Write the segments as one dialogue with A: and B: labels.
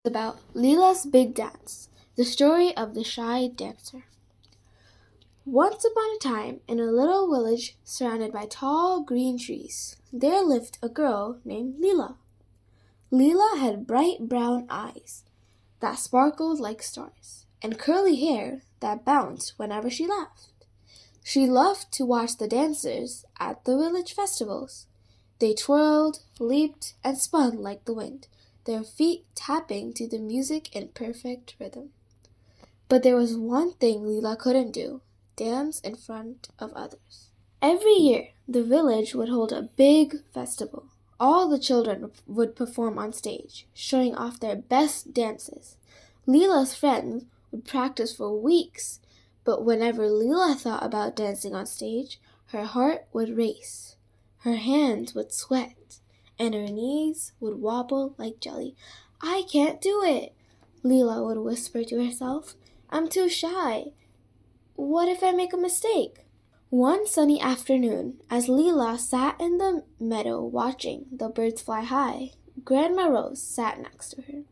A: About Lila's Big Dance, the story of the shy dancer. Once upon a time, in a little village surrounded by tall green trees, there lived a girl named Lila. Lila had bright brown eyes that sparkled like stars, and curly hair that bounced whenever she laughed. She loved to watch the dancers at the village festivals. They twirled, leaped, and spun like the wind, their feet tapping to the music in perfect rhythm. But there was one thing Lila couldn't do: dance in front of others. Every year, the village would hold a big festival. All the children would perform on stage, showing off their best dances. Lila's friends would practice for weeks, but whenever Lila thought about dancing on stage, her heart would race, her hands would sweat, and her knees would wobble like jelly. "I can't do it," Lila would whisper to herself. "I'm too shy. What if I make a mistake?" One sunny afternoon, as Lila sat in the meadow watching the birds fly high, Grandma Rose sat next to her.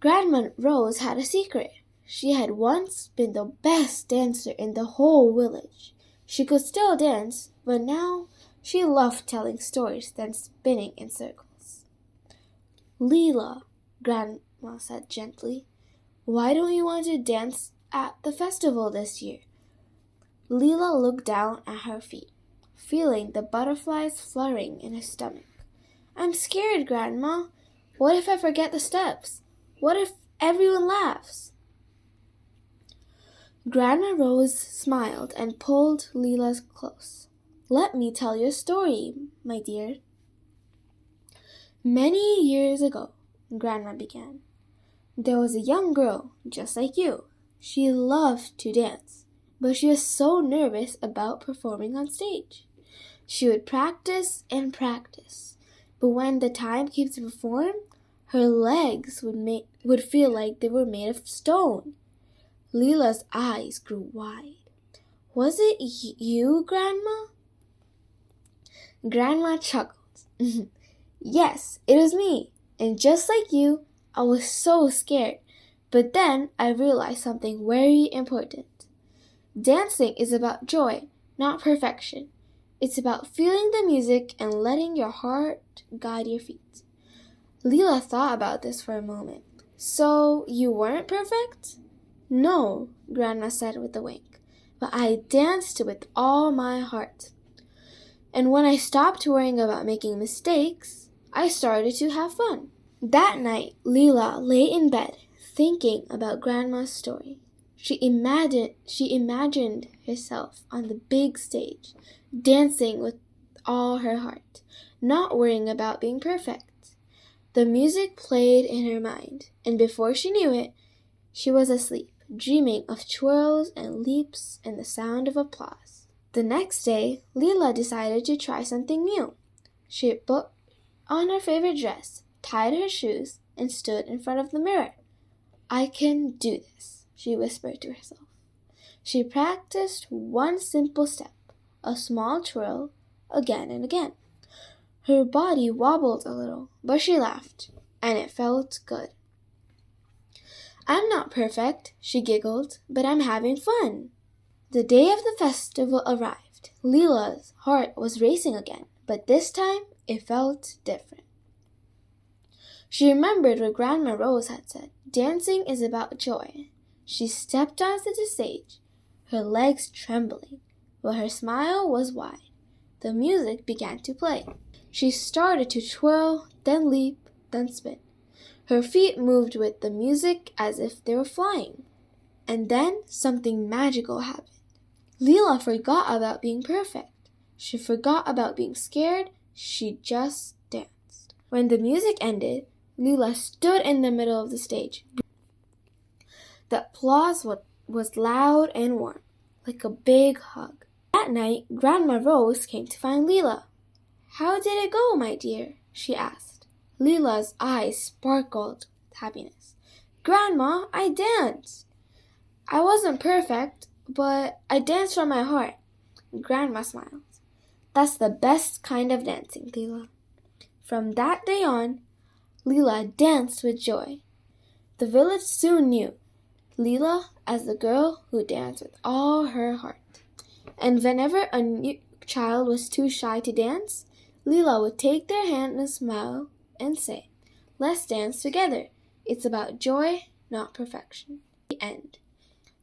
A: Grandma Rose had a secret. She had once been the best dancer in the whole village. She could still dance, but now she loved telling stories than spinning in circles. "Lila," Grandma said gently, "why don't you want to dance at the festival this year?" Lila looked down at her feet, feeling the butterflies fluttering in her stomach. "I'm scared, Grandma. What if I forget the steps? What if everyone laughs?" Grandma Rose smiled and pulled Lila close. "Let me tell you a story, my dear." "Many years ago," Grandma began, "there was a young girl just like you. She loved to dance, but she was so nervous about performing on stage. She would practice and practice, but when the time came to perform, her legs would feel like they were made of stone." Lila's eyes grew wide. "Was it you, Grandma?" Grandma chuckled. "Yes, it was me. And just like you, I was so scared. But then I realized something very important. Dancing is about joy, not perfection. It's about feeling the music and letting your heart guide your feet." Lila thought about this for a moment. "So you weren't perfect?" "No," Grandma said with a wink, "but I danced with all my heart. And when I stopped worrying about making mistakes, I started to have fun." That night, Lila lay in bed, thinking about Grandma's story. She imagined herself on the big stage, dancing with all her heart, not worrying about being perfect. The music played in her mind, and before she knew it, she was asleep, dreaming of twirls and leaps and the sound of applause. The next day, Lila decided to try something new. She put on her favorite dress, tied her shoes, and stood in front of the mirror. "I can do this," she whispered to herself. She practiced one simple step, a small twirl, again and again. Her body wobbled a little, but she laughed, and it felt good. "I'm not perfect," she giggled, "but I'm having fun." The day of the festival arrived. Lila's heart was racing again, but this time it felt different. She remembered what Grandma Rose had said. Dancing is about joy. She stepped onto the stage, her legs trembling, but her smile was wide. The music began to play. She started to twirl, then leap, then spin. Her feet moved with the music as if they were flying. And then something magical happened. Lila forgot about being perfect. She forgot about being scared. She just danced. When the music ended, Lila stood in the middle of the stage. The applause was loud and warm, like a big hug. That night, Grandma Rose came to find Lila. "How did it go, my dear?" she asked. Lila's eyes sparkled with happiness. "Grandma, I danced. I wasn't perfect, but I danced from my heart." Grandma smiled. "That's the best kind of dancing, Lila." From that day on, Lila danced with joy, The village soon knew Lila as the girl who danced with all her heart. And whenever a new child was too shy to dance, Lila would take their hand and smile and say, "Let's dance together. It's about joy, not perfection." The end.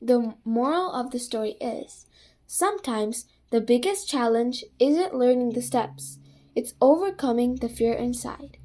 A: The moral of the story is, sometimes the biggest challenge isn't learning the steps, it's overcoming the fear inside.